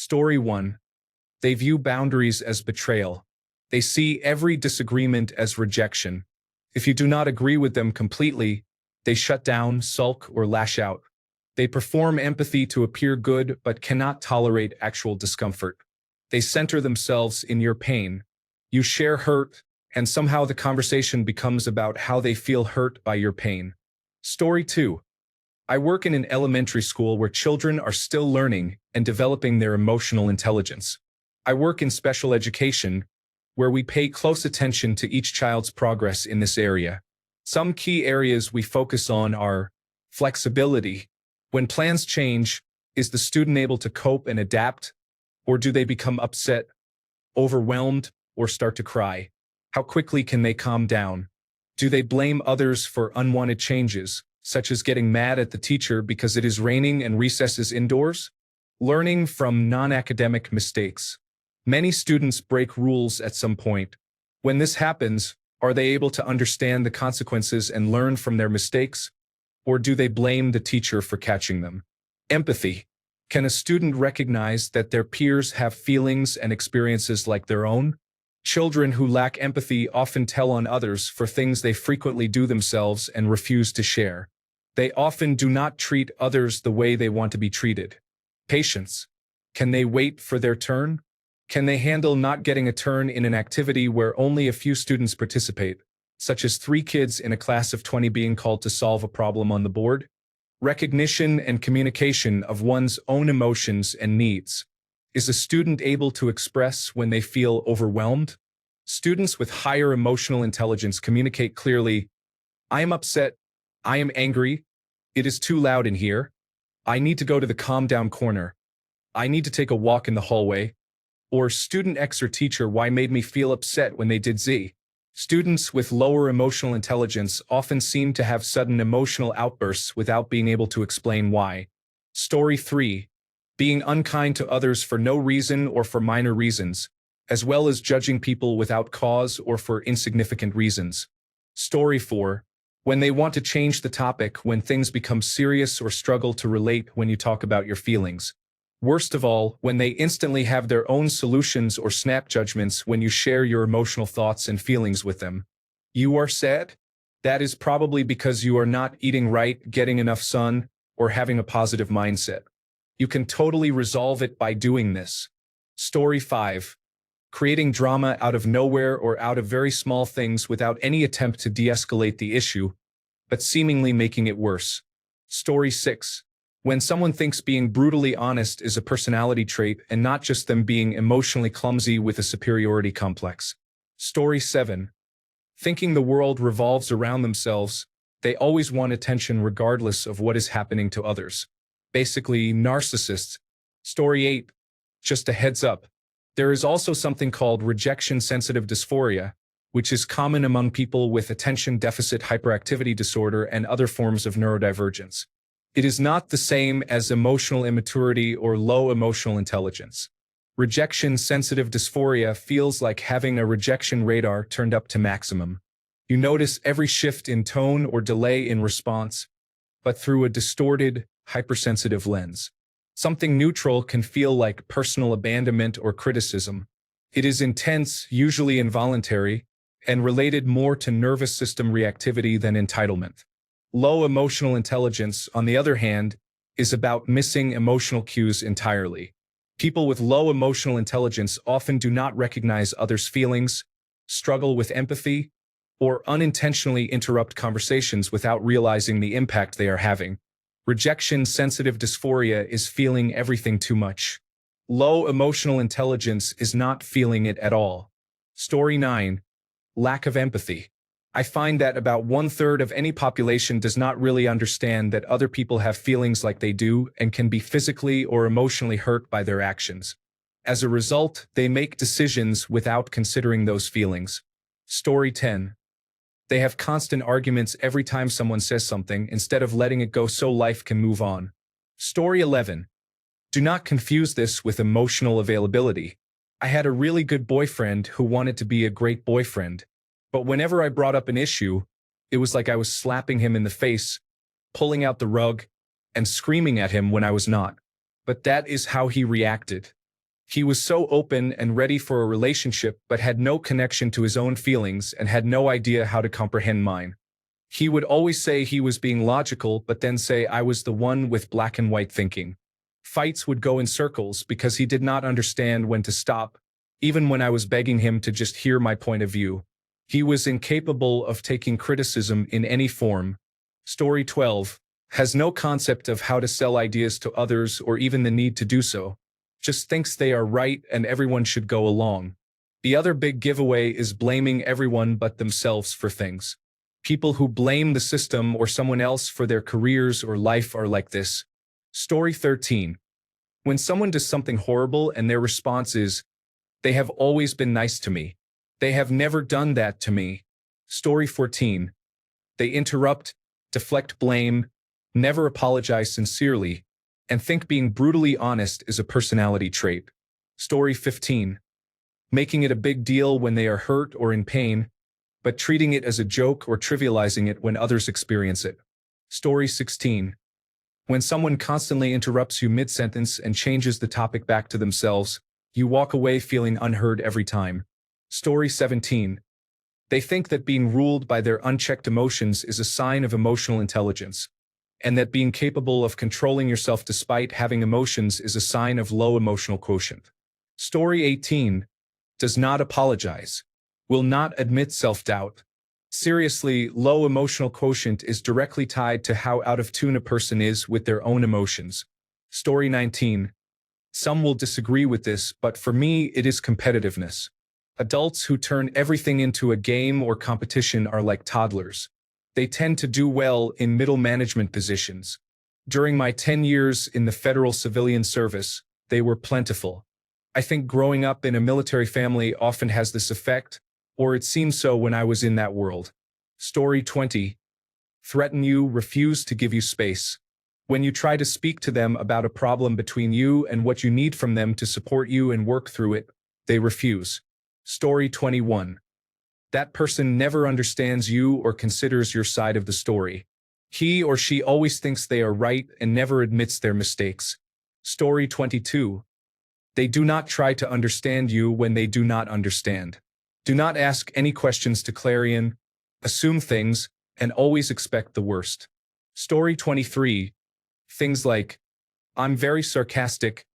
Story 1. They view boundaries as betrayal. They see every disagreement as rejection. If you do not agree with them completely, they shut down, sulk, or lash out. They perform empathy to appear good but cannot tolerate actual discomfort. They center themselves in your pain. You share hurt, and somehow the conversation becomes about how they feel hurt by your pain. Story 2. I work in an elementary school where children are still learning and developing their emotional intelligence. I work in special education, where we pay close attention to each child's progress in this area. Some key areas we focus on are flexibility. When plans change, is the student able to cope and adapt, or do they become upset, overwhelmed, or start to cry? How quickly can they calm down? Do they blame others for unwanted changes, such as getting mad at the teacher because it is raining and recess is indoors? Learning from non-academic mistakes. Many students break rules at some point. When this happens, are they able to understand the consequences and learn from their mistakes? Or do they blame the teacher for catching them? Empathy. Can a student recognize that their peers have feelings and experiences like their own? Children who lack empathy often tell on others for things they frequently do themselves and refuse to share. They often do not treat others the way they want to be treated. Patience. Can they wait for their turn? Can they handle not getting a turn in an activity where only a few students participate, such as 3 kids in a class of 20 being called to solve a problem on the board? Recognition and communication of one's own emotions and needs. Is a student able to express when they feel overwhelmed? Students with higher emotional intelligence communicate clearly. I am upset. I am angry. It is too loud in here. I need to go to the calm down corner. I need to take a walk in the hallway. Or student X or teacher Y made me feel upset when they did Z. Students with lower emotional intelligence often seem to have sudden emotional outbursts without being able to explain why. Story 3. Being unkind to others for no reason or for minor reasons, as well as judging people without cause or for insignificant reasons. Story 4. When they want to change the topic when things become serious or struggle to relate when you talk about your feelings. Worst of all, when they instantly have their own solutions or snap judgments when you share your emotional thoughts and feelings with them. You are sad? That is probably because you are not eating right, getting enough sun, or having a positive mindset. You can totally resolve it by doing this. Story 5. Creating drama out of nowhere or out of very small things without any attempt to de-escalate the issue, but seemingly making it worse. Story 6. When someone thinks being brutally honest is a personality trait and not just them being emotionally clumsy with a superiority complex. Story 7. Thinking the world revolves around themselves, they always want attention regardless of what is happening to others. Basically, narcissists. Story 8. Just a heads up. There is also something called rejection-sensitive dysphoria, which is common among people with attention deficit hyperactivity disorder and other forms of neurodivergence. It is not the same as emotional immaturity or low emotional intelligence. Rejection-sensitive dysphoria feels like having a rejection radar turned up to maximum. You notice every shift in tone or delay in response, but through a distorted, hypersensitive lens. Something neutral can feel like personal abandonment or criticism. It is intense, usually involuntary, and related more to nervous system reactivity than entitlement. Low emotional intelligence, on the other hand, is about missing emotional cues entirely. People with low emotional intelligence often do not recognize others' feelings, struggle with empathy, or unintentionally interrupt conversations without realizing the impact they are having. Rejection-sensitive dysphoria is feeling everything too much. Low emotional intelligence is not feeling it at all. Story 9. Lack of empathy. I find that about 1/3 of any population does not really understand that other people have feelings like they do and can be physically or emotionally hurt by their actions. As a result, they make decisions without considering those feelings. Story 10. They have constant arguments every time someone says something instead of letting it go so life can move on. Story 11. Do not confuse this with emotional availability. I had a really good boyfriend who wanted to be a great boyfriend. But whenever I brought up an issue, it was like I was slapping him in the face, pulling out the rug, and screaming at him when I was not. But that is how he reacted. He was so open and ready for a relationship but had no connection to his own feelings and had no idea how to comprehend mine. He would always say he was being logical but then say I was the one with black and white thinking. Fights would go in circles because he did not understand when to stop, even when I was begging him to just hear my point of view. He was incapable of taking criticism in any form. Story 12. Has no concept of how to sell ideas to others or even the need to do so. Just thinks they are right and everyone should go along. The other big giveaway is blaming everyone but themselves for things. People who blame the system or someone else for their careers or life are like this. Story 13. When someone does something horrible and their response is, "They have always been nice to me. They have never done that to me." Story 14. They interrupt, deflect blame, never apologize sincerely, and think being brutally honest is a personality trait. Story 15. Making it a big deal when they are hurt or in pain, but treating it as a joke or trivializing it when others experience it. Story 16. When someone constantly interrupts you mid-sentence and changes the topic back to themselves, you walk away feeling unheard every time. Story 17. They think that being ruled by their unchecked emotions is a sign of emotional intelligence, and that being capable of controlling yourself despite having emotions is a sign of low emotional quotient. Story 18. Does not apologize. Will not admit self-doubt. Seriously, low emotional quotient is directly tied to how out of tune a person is with their own emotions. Story 19. Some will disagree with this, but for me it is competitiveness. Adults who turn everything into a game or competition are like toddlers. They tend to do well in middle management positions. During my 10 years in the federal civilian service, they were plentiful. I think growing up in a military family often has this effect, or it seemed so when I was in that world. Story 20. Threaten you, refuse to give you space. When you try to speak to them about a problem between you and what you need from them to support you and work through it, they refuse. Story 21. That person never understands you or considers your side of the story. He or she always thinks they are right and never admits their mistakes. Story 22. They do not try to understand you when they do not understand. Do not ask any questions to Clarion, assume things, and always expect the worst. Story 23. Things like, "I'm very sarcastic,"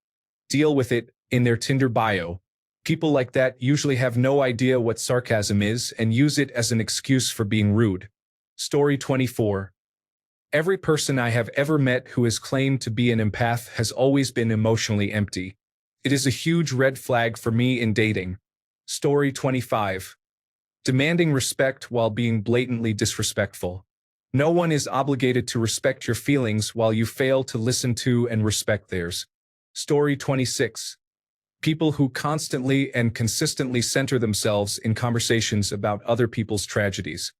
"deal with it," in their Tinder bio. People like that usually have no idea what sarcasm is and use it as an excuse for being rude. Story 24. Every person I have ever met who has claimed to be an empath has always been emotionally empty. It is a huge red flag for me in dating. Story 25. Demanding respect while being blatantly disrespectful. No one is obligated to respect your feelings while you fail to listen to and respect theirs. Story 26. People who constantly and consistently center themselves in conversations about other people's tragedies.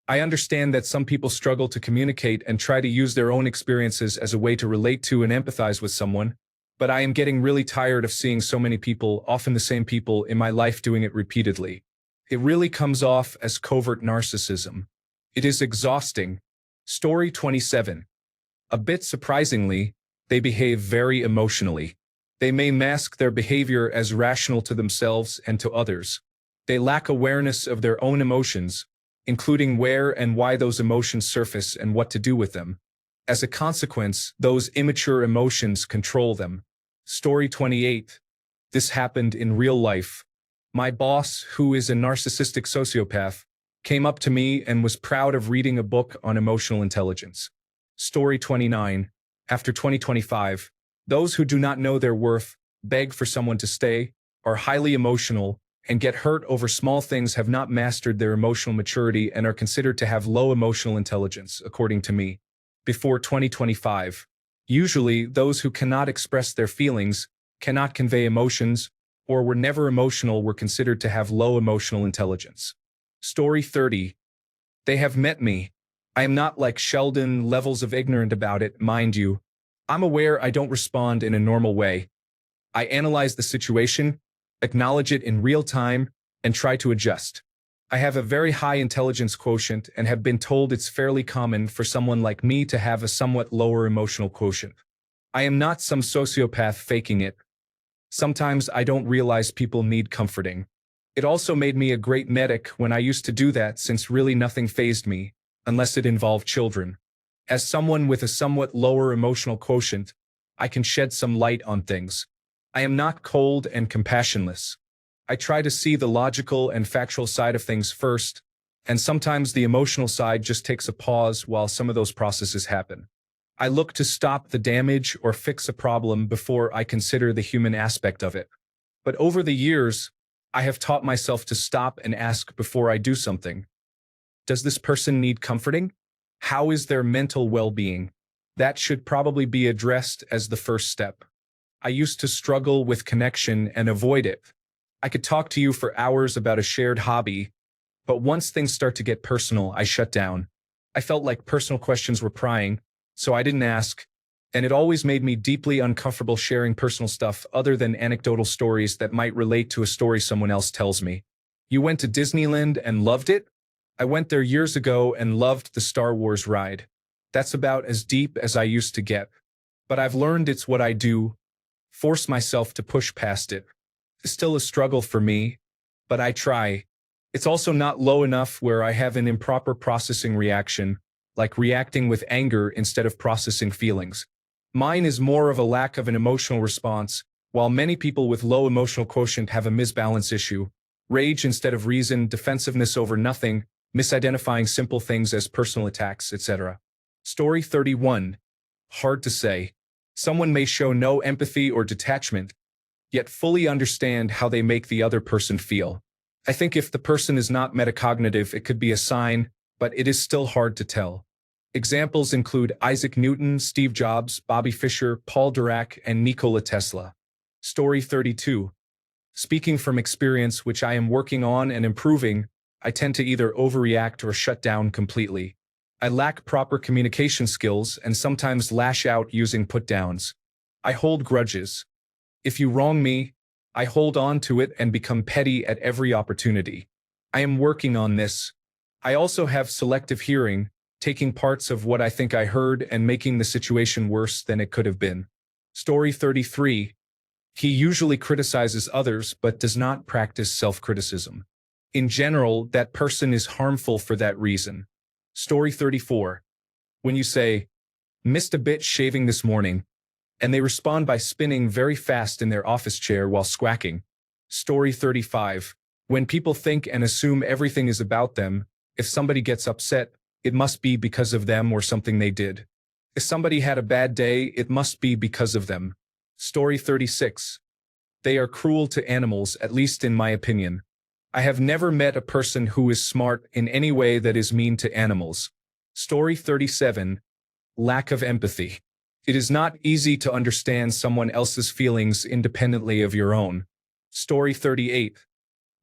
I understand that some people struggle to communicate and try to use their own experiences as a way to relate to and empathize with someone, but I am getting really tired of seeing so many people, often the same people, in my life doing it repeatedly. It really comes off as covert narcissism. It is exhausting. Story 27. A bit surprisingly, they behave very emotionally. They may mask their behavior as rational to themselves and to others. They lack awareness of their own emotions, including where and why those emotions surface and what to do with them. As a consequence, those immature emotions control them. Story 28. This happened in real life. My boss, who is a narcissistic sociopath, came up to me and was proud of reading a book on emotional intelligence. Story 29. After 2025, those who do not know their worth, beg for someone to stay, are highly emotional, and get hurt over small things, have not mastered their emotional maturity and are considered to have low emotional intelligence, according to me. Before 2025, usually those who cannot express their feelings, cannot convey emotions, or were never emotional were considered to have low emotional intelligence. Story 30. They have met me. I am not like Sheldon, levels of ignorant about it, mind you. I'm aware I don't respond in a normal way. I analyze the situation, acknowledge it in real time, and try to adjust. I have a very high intelligence quotient and have been told it's fairly common for someone like me to have a somewhat lower emotional quotient. I am not some sociopath faking it. Sometimes I don't realize people need comforting. It also made me a great medic when I used to do that since really nothing fazed me, unless it involved children. As someone with a somewhat lower emotional quotient, I can shed some light on things. I am not cold and compassionless. I try to see the logical and factual side of things first, and sometimes the emotional side just takes a pause while some of those processes happen. I look to stop the damage or fix a problem before I consider the human aspect of it. But over the years, I have taught myself to stop and ask before I do something. Does this person need comforting? How is their mental well-being? That should probably be addressed as the first step. I used to struggle with connection and avoid it. I could talk to you for hours about a shared hobby, but once things start to get personal, I shut down. I felt like personal questions were prying, so I didn't ask, and it always made me deeply uncomfortable sharing personal stuff other than anecdotal stories that might relate to a story someone else tells me. You went to Disneyland and loved it? I went there years ago and loved the Star Wars ride. That's about as deep as I used to get. But I've learned it's what I do, force myself to push past it. It's still a struggle for me, but I try. It's also not low enough where I have an improper processing reaction, like reacting with anger instead of processing feelings. Mine is more of a lack of an emotional response, while many people with low emotional quotient have a misbalance issue. Rage instead of reason, defensiveness over nothing, misidentifying simple things as personal attacks, etc. Story 31. Hard to say. Someone may show no empathy or detachment, yet fully understand how they make the other person feel. I think if the person is not metacognitive, it could be a sign, but it is still hard to tell. Examples include Isaac Newton, Steve Jobs, Bobby Fischer, Paul Dirac, and Nikola Tesla. Story 32. Speaking from experience, which I am working on and improving, I tend to either overreact or shut down completely. I lack proper communication skills and sometimes lash out using put-downs. I hold grudges. If you wrong me, I hold on to it and become petty at every opportunity. I am working on this. I also have selective hearing, taking parts of what I think I heard and making the situation worse than it could have been. Story 33. He usually criticizes others but does not practice self-criticism. In general, that person is harmful for that reason. Story 34. When you say, "Missed a bit shaving this morning," and they respond by spinning very fast in their office chair while squawking. Story 35. When people think and assume everything is about them, if somebody gets upset, it must be because of them or something they did. If somebody had a bad day, it must be because of them. Story 36. They are cruel to animals, at least in my opinion. I have never met a person who is smart in any way that is mean to animals. Story 37. Lack of empathy. It is not easy to understand someone else's feelings independently of your own. Story 38.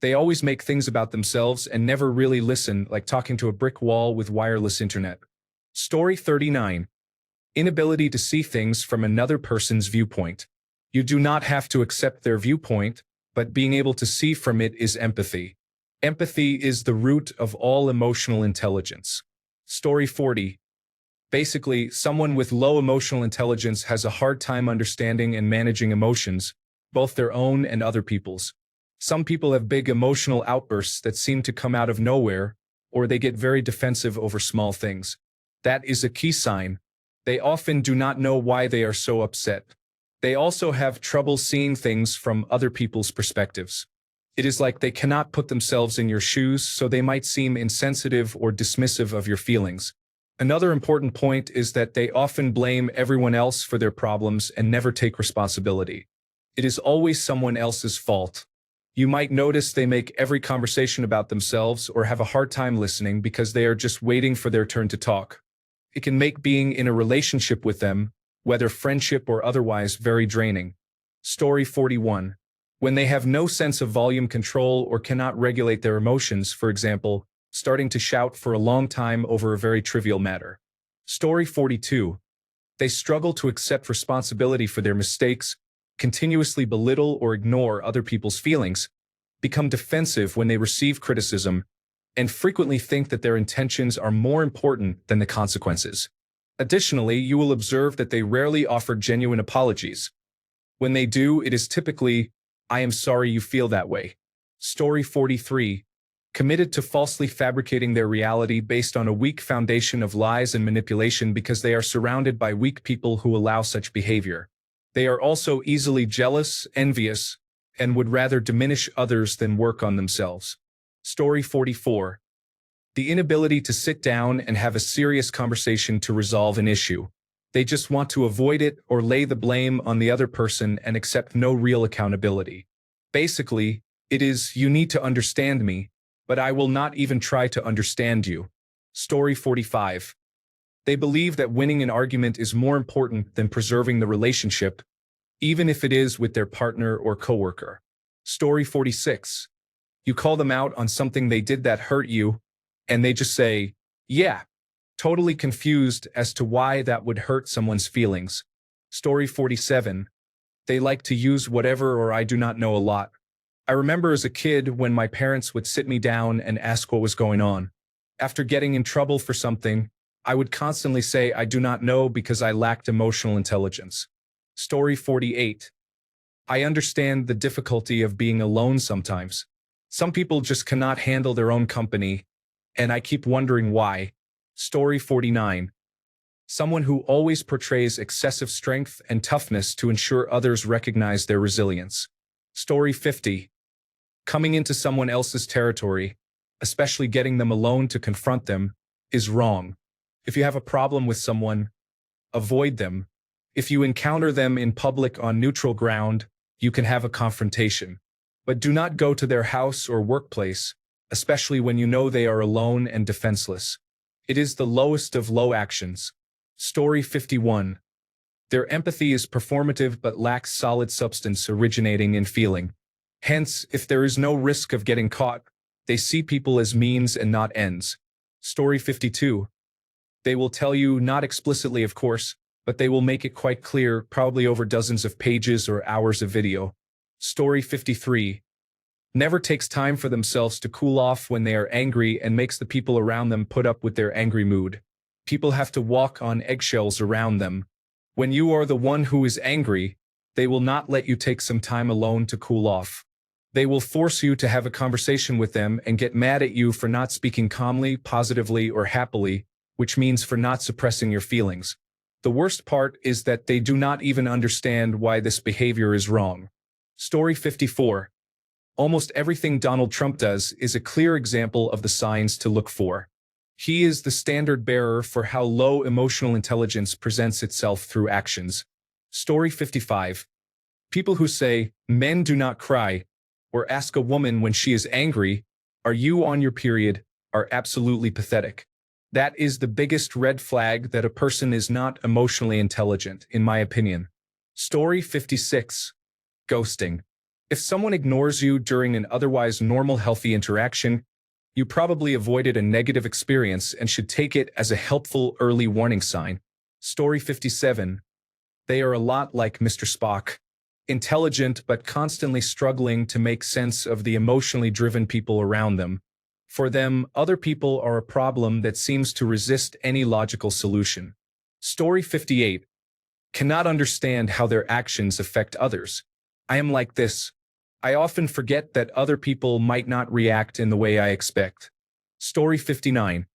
They always make things about themselves and never really listen, like talking to a brick wall with wireless internet. Story 39. Inability to see things from another person's viewpoint. You do not have to accept their viewpoint, but being able to see from it is empathy. Empathy is the root of all emotional intelligence. Story 40. Basically, someone with low emotional intelligence has a hard time understanding and managing emotions, both their own and other people's. Some people have big emotional outbursts that seem to come out of nowhere, or they get very defensive over small things. That is a key sign. They often do not know why they are so upset. They also have trouble seeing things from other people's perspectives. It is like they cannot put themselves in your shoes, so they might seem insensitive or dismissive of your feelings. Another important point is that they often blame everyone else for their problems and never take responsibility. It is always someone else's fault. You might notice they make every conversation about themselves or have a hard time listening because they are just waiting for their turn to talk. It can make being in a relationship with them, whether friendship or otherwise, very draining. Story 41. When they have no sense of volume control or cannot regulate their emotions, for example, starting to shout for a long time over a very trivial matter. Story 42. They struggle to accept responsibility for their mistakes, continuously belittle or ignore other people's feelings, become defensive when they receive criticism, and frequently think that their intentions are more important than the consequences. Additionally, you will observe that they rarely offer genuine apologies. When they do, it is typically, "I am sorry you feel that way." Story 43. Committed to falsely fabricating their reality based on a weak foundation of lies and manipulation because they are surrounded by weak people who allow such behavior. They are also easily jealous, envious, and would rather diminish others than work on themselves. Story 44. The inability to sit down and have a serious conversation to resolve an issue. They just want to avoid it or lay the blame on the other person and accept no real accountability. Basically, it is, "You need to understand me, but I will not even try to understand you." Story 45. They believe that winning an argument is more important than preserving the relationship, even if it is with their partner or coworker. Story 46. You call them out on something they did that hurt you, and they just say, "Yeah," totally confused as to why that would hurt someone's feelings. Story 47. They like to use whatever or "I do not know" a lot. I remember as a kid when my parents would sit me down and ask what was going on. After getting in trouble for something, I would constantly say "I do not know" because I lacked emotional intelligence. Story 48. I understand the difficulty of being alone sometimes. Some people just cannot handle their own company, and I keep wondering why. Story 49. Someone who always portrays excessive strength and toughness to ensure others recognize their resilience. Story 50. Coming into someone else's territory, especially getting them alone to confront them, is wrong. If you have a problem with someone, avoid them. If you encounter them in public on neutral ground, you can have a confrontation. But do not go to their house or workplace, especially when you know they are alone and defenseless. It is the lowest of low actions. Story 51. Their empathy is performative but lacks solid substance originating in feeling. Hence, if there is no risk of getting caught, they see people as means and not ends. Story 52. They will tell you, not explicitly of course, but they will make it quite clear, probably over dozens of pages or hours of video. Story 53. Never takes time for themselves to cool off when they are angry and makes the people around them put up with their angry mood. People have to walk on eggshells around them. When you are the one who is angry, they will not let you take some time alone to cool off. They will force you to have a conversation with them and get mad at you for not speaking calmly, positively, or happily, which means for not suppressing your feelings. The worst part is that they do not even understand why this behavior is wrong. Story 54. Almost everything Donald Trump does is a clear example of the signs to look for. He is the standard bearer for how low emotional intelligence presents itself through actions. Story 55. People who say, "Men do not cry," or ask a woman when she is angry, "Are you on your period?" are absolutely pathetic. That is the biggest red flag that a person is not emotionally intelligent, in my opinion. Story 56. Ghosting. If someone ignores you during an otherwise normal, healthy interaction, you probably avoided a negative experience and should take it as a helpful early warning sign. Story 57. They are a lot like Mr. Spock. Intelligent but constantly struggling to make sense of the emotionally driven people around them. For them, other people are a problem that seems to resist any logical solution. Story 58. Cannot understand how their actions affect others. I am like this. I often forget that other people might not react in the way I expect. Story 59.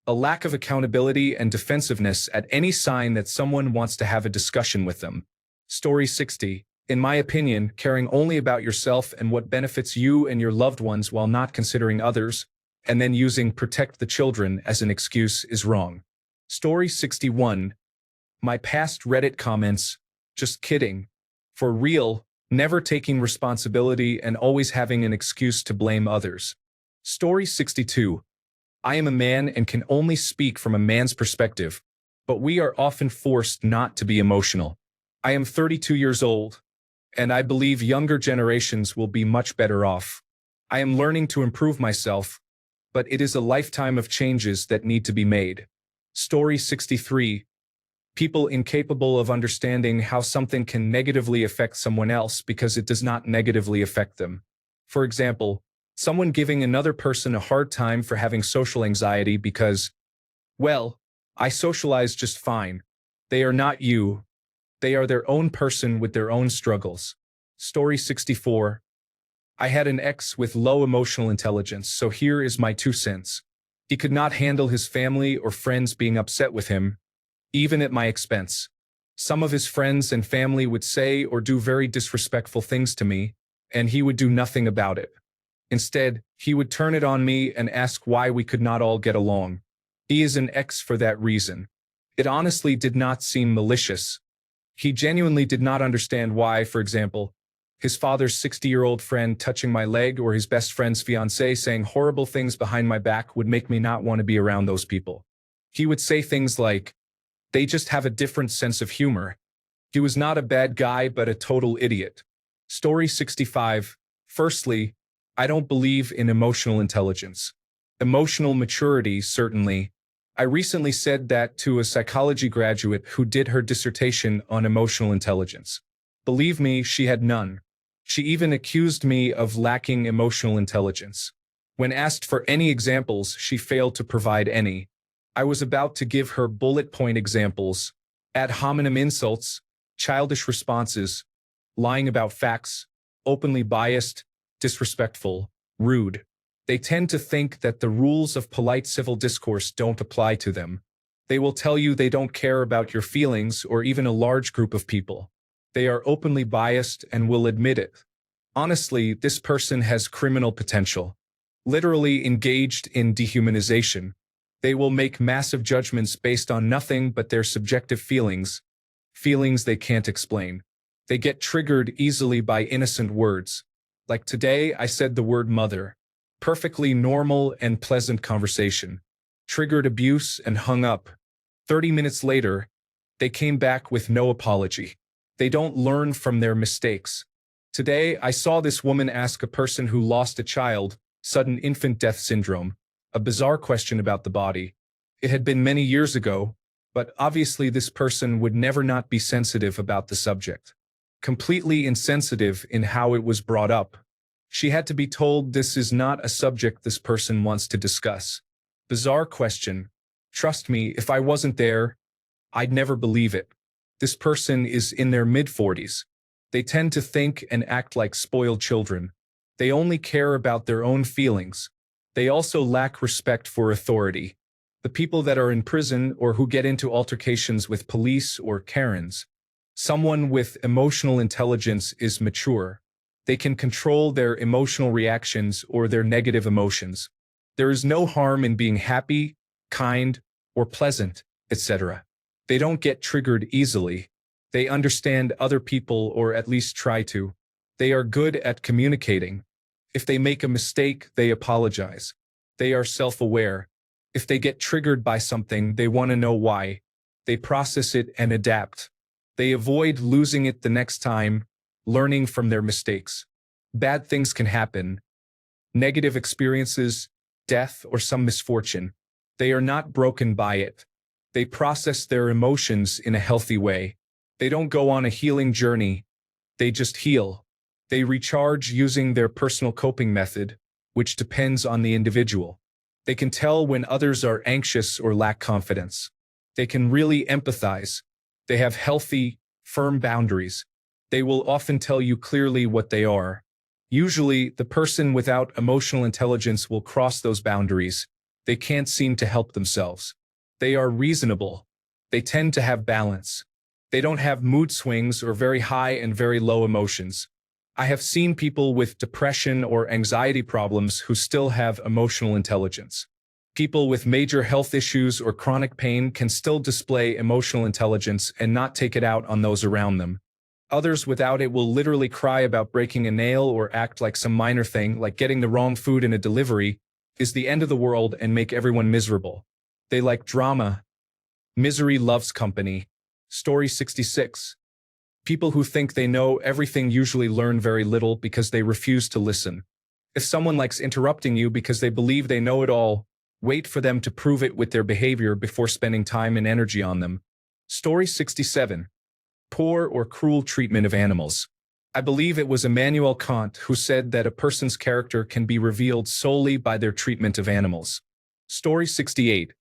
A lack of accountability and defensiveness at any sign that someone wants to have a discussion with them. Story 60. In my opinion, caring only about yourself and what benefits you and your loved ones while not considering others, and then using "protect the children" as an excuse is wrong. Story 61. My past Reddit comments, just kidding. For real, never taking responsibility and always having an excuse to blame others. Story 62. I am a man and can only speak from a man's perspective, but we are often forced not to be emotional. I am 32 years old, and I believe younger generations will be much better off. I am learning to improve myself, but it is a lifetime of changes that need to be made. Story 63. People incapable of understanding how something can negatively affect someone else because it does not negatively affect them. For example, someone giving another person a hard time for having social anxiety because, "Well, I socialize just fine." They are not you. They are their own person with their own struggles. Story 64. I had an ex with low emotional intelligence, so here is my 2 cents. He could not handle his family or friends being upset with him, even at my expense. Some of his friends and family would say or do very disrespectful things to me, and he would do nothing about it. Instead, he would turn it on me and ask why we could not all get along. He is an ex for that reason. It honestly did not seem malicious. He genuinely did not understand why, for example, his father's 60-year-old friend touching my leg or his best friend's fiancé saying horrible things behind my back would make me not want to be around those people. He would say things like, "They just have a different sense of humor." He was not a bad guy but a total idiot. Story 65. Firstly, I don't believe in emotional intelligence. Emotional maturity, certainly. I recently said that to a psychology graduate who did her dissertation on emotional intelligence. Believe me, she had none. She even accused me of lacking emotional intelligence. When asked for any examples, she failed to provide any. I was about to give her bullet point examples: ad hominem insults, childish responses, lying about facts, openly biased, disrespectful, rude. They tend to think that the rules of polite civil discourse don't apply to them. They will tell you they don't care about your feelings or even a large group of people. They are openly biased and will admit it. Honestly, this person has criminal potential. Literally engaged in dehumanization. They will make massive judgments based on nothing but their subjective feelings they can't explain. They get triggered easily by innocent words. Like today, I said the word mother. Perfectly normal and pleasant conversation. Triggered abuse and hung up. 30 minutes later, they came back with no apology. They don't learn from their mistakes. Today, I saw this woman ask a person who lost a child, sudden infant death syndrome, a bizarre question about the body. It had been many years ago, but obviously this person would never not be sensitive about the subject. Completely insensitive in how it was brought up. She had to be told this is not a subject this person wants to discuss. Bizarre question. Trust me, if I wasn't there, I'd never believe it. This person is in their mid-40s. They tend to think and act like spoiled children. They only care about their own feelings. They also lack respect for authority. The people that are in prison or who get into altercations with police or Karens. Someone with emotional intelligence is mature. They can control their emotional reactions or their negative emotions. There is no harm in being happy, kind, or pleasant, etc. They don't get triggered easily. They understand other people, or at least try to. They are good at communicating. If they make a mistake, they apologize. They are self-aware. If they get triggered by something, they want to know why. They process it and adapt. They avoid losing it the next time, learning from their mistakes. Bad things can happen. Negative experiences, death, or some misfortune. They are not broken by it. They process their emotions in a healthy way. They don't go on a healing journey. They just heal. They recharge using their personal coping method, which depends on the individual. They can tell when others are anxious or lack confidence. They can really empathize. They have healthy, firm boundaries. They will often tell you clearly what they are. Usually, the person without emotional intelligence will cross those boundaries. They can't seem to help themselves. They are reasonable. They tend to have balance. They don't have mood swings or very high and very low emotions. I have seen people with depression or anxiety problems who still have emotional intelligence. People with major health issues or chronic pain can still display emotional intelligence and not take it out on those around them. Others without it will literally cry about breaking a nail or act like some minor thing, like getting the wrong food in a delivery, is the end of the world and make everyone miserable. They like drama. Misery loves company. Story 66. People who think they know everything usually learn very little because they refuse to listen. If someone likes interrupting you because they believe they know it all, wait for them to prove it with their behavior before spending time and energy on them. Story 67. Poor or cruel treatment of animals. I believe it was Immanuel Kant who said that a person's character can be revealed solely by their treatment of animals. Story 68.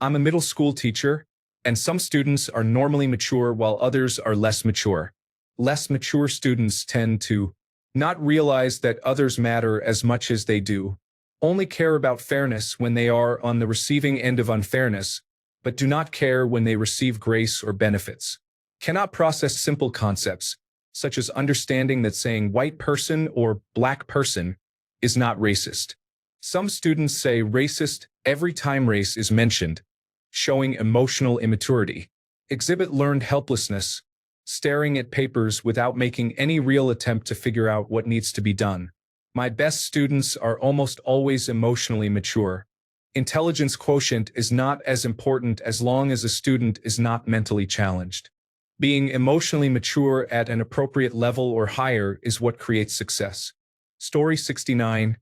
I'm a middle school teacher. And some students are normally mature while others are less mature. Less mature students tend to not realize that others matter as much as they do, only care about fairness when they are on the receiving end of unfairness, but do not care when they receive grace or benefits. Cannot process simple concepts, such as understanding that saying white person or black person is not racist. Some students say racist every time race is mentioned, showing emotional immaturity. Exhibit learned helplessness, staring at papers without making any real attempt to figure out what needs to be done. My best students are almost always emotionally mature. Intelligence quotient is not as important as long as a student is not mentally challenged. Being emotionally mature at an appropriate level or higher is what creates success. Story 69.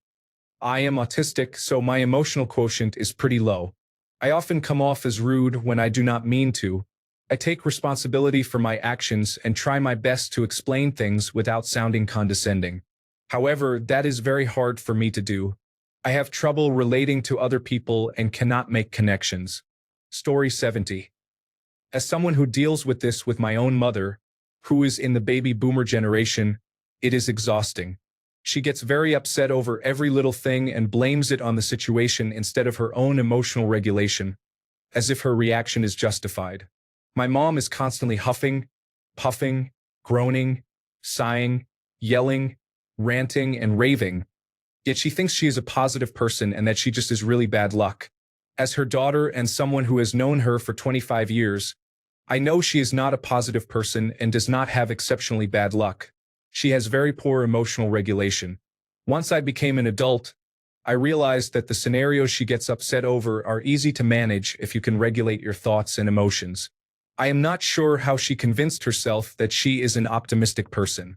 I am autistic, so my emotional quotient is pretty low. I often come off as rude when I do not mean to. I take responsibility for my actions and try my best to explain things without sounding condescending. However, that is very hard for me to do. I have trouble relating to other people and cannot make connections. Story 70. As someone who deals with this with my own mother, who is in the baby boomer generation, it is exhausting. She gets very upset over every little thing and blames it on the situation instead of her own emotional regulation, as if her reaction is justified. My mom is constantly huffing, puffing, groaning, sighing, yelling, ranting, and raving, yet she thinks she is a positive person and that she just is really bad luck. As her daughter and someone who has known her for 25 years, I know she is not a positive person and does not have exceptionally bad luck. She has very poor emotional regulation. Once I became an adult, I realized that the scenarios she gets upset over are easy to manage if you can regulate your thoughts and emotions. I am not sure how she convinced herself that she is an optimistic person.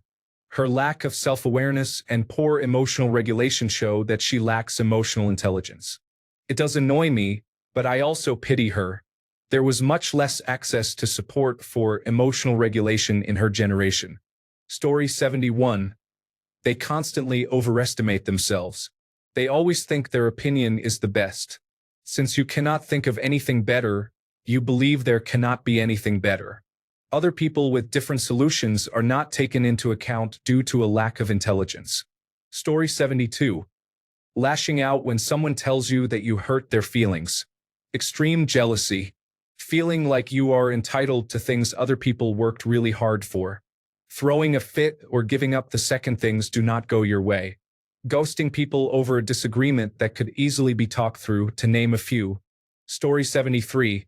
Her lack of self-awareness and poor emotional regulation show that she lacks emotional intelligence. It does annoy me, but I also pity her. There was much less access to support for emotional regulation in her generation. Story 71. They constantly overestimate themselves. They always think their opinion is the best. Since you cannot think of anything better, you believe there cannot be anything better. Other people with different solutions are not taken into account due to a lack of intelligence. Story 72. Lashing out when someone tells you that you hurt their feelings. Extreme jealousy. Feeling like you are entitled to things other people worked really hard for. Throwing a fit or giving up the second things do not go your way. Ghosting people over a disagreement that could easily be talked through, to name a few. Story 73.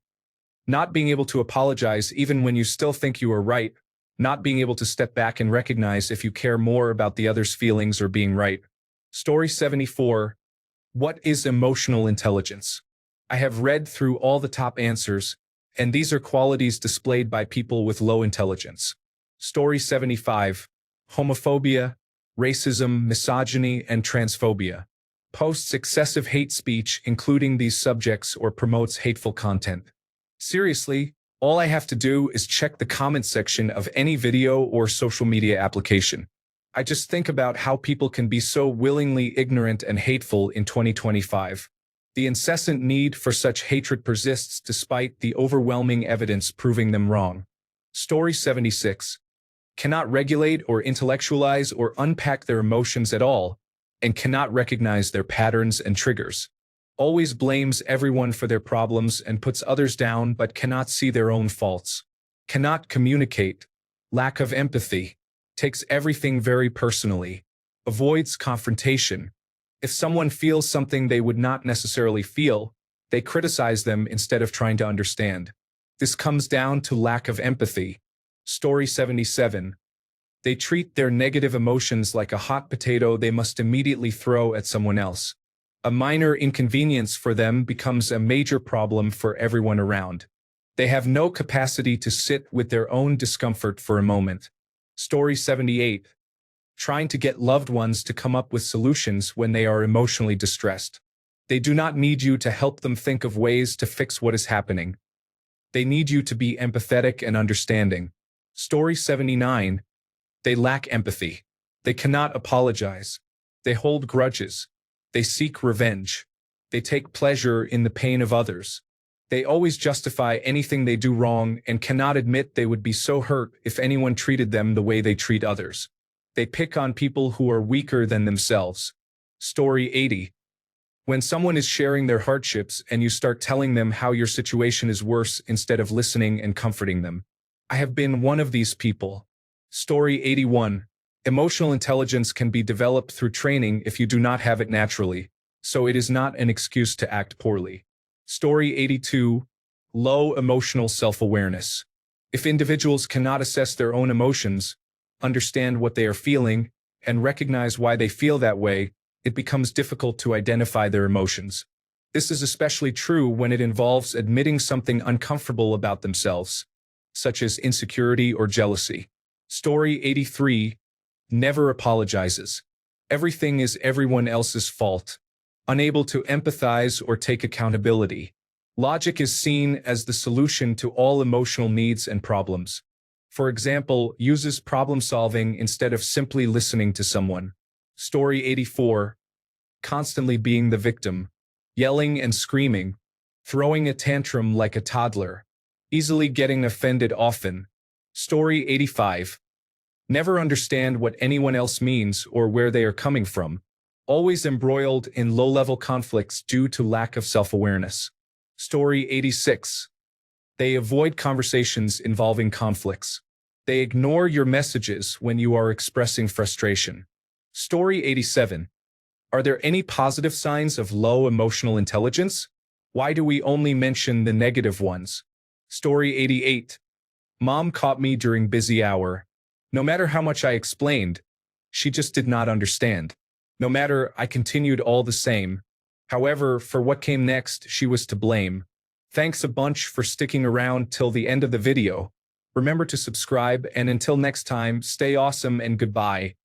Not being able to apologize even when you still think you are right. Not being able to step back and recognize if you care more about the other's feelings or being right. Story 74. What is emotional intelligence? I have read through all the top answers, and these are qualities displayed by people with low intelligence. Story 75. Homophobia, racism, misogyny, and transphobia. Posts excessive hate speech including these subjects or promotes hateful content. Seriously, all I have to do is check the comment section of any video or social media application. I just think about how people can be so willingly ignorant and hateful in 2025. The incessant need for such hatred persists despite the overwhelming evidence proving them wrong. Story 76. Cannot regulate or intellectualize or unpack their emotions at all, and cannot recognize their patterns and triggers. Always blames everyone for their problems and puts others down but cannot see their own faults. Cannot communicate. Lack of empathy. Takes everything very personally. Avoids confrontation. If someone feels something they would not necessarily feel, they criticize them instead of trying to understand. This comes down to lack of empathy. Story 77. They treat their negative emotions like a hot potato they must immediately throw at someone else. A minor inconvenience for them becomes a major problem for everyone around. They have no capacity to sit with their own discomfort for a moment. Story 78. Trying to get loved ones to come up with solutions when they are emotionally distressed. They do not need you to help them think of ways to fix what is happening. They need you to be empathetic and understanding. Story 79. They lack empathy. They cannot apologize. They hold grudges. They seek revenge. They take pleasure in the pain of others. They always justify anything they do wrong and cannot admit they would be so hurt if anyone treated them the way they treat others. They pick on people who are weaker than themselves. Story 80. When someone is sharing their hardships and you start telling them how your situation is worse instead of listening and comforting them. I have been one of these people. Story 81. Emotional intelligence can be developed through training if you do not have it naturally, so it is not an excuse to act poorly. Story 82. Low emotional self-awareness. If individuals cannot assess their own emotions, understand what they are feeling, and recognize why they feel that way, it becomes difficult to identify their emotions. This is especially true when it involves admitting something uncomfortable about themselves, such as insecurity or jealousy. Story 83. Never apologizes. Everything is everyone else's fault. Unable to empathize or take accountability. Logic is seen as the solution to all emotional needs and problems. For example, uses problem solving instead of simply listening to someone. Story 84. Constantly being the victim. Yelling and screaming. Throwing a tantrum like a toddler. Easily getting offended often. Story 85. Never understand what anyone else means or where they are coming from. Always embroiled in low-level conflicts due to lack of self-awareness. Story 86. They avoid conversations involving conflicts. They ignore your messages when you are expressing frustration. Story 87. Are there any positive signs of low emotional intelligence? Why do we only mention the negative ones? Story 88. Mom caught me during busy hour. No matter how much I explained, she just did not understand. No matter, I continued all the same. However, for what came next, she was to blame. Thanks a bunch for sticking around till the end of the video. Remember to subscribe, and until next time, stay awesome and goodbye.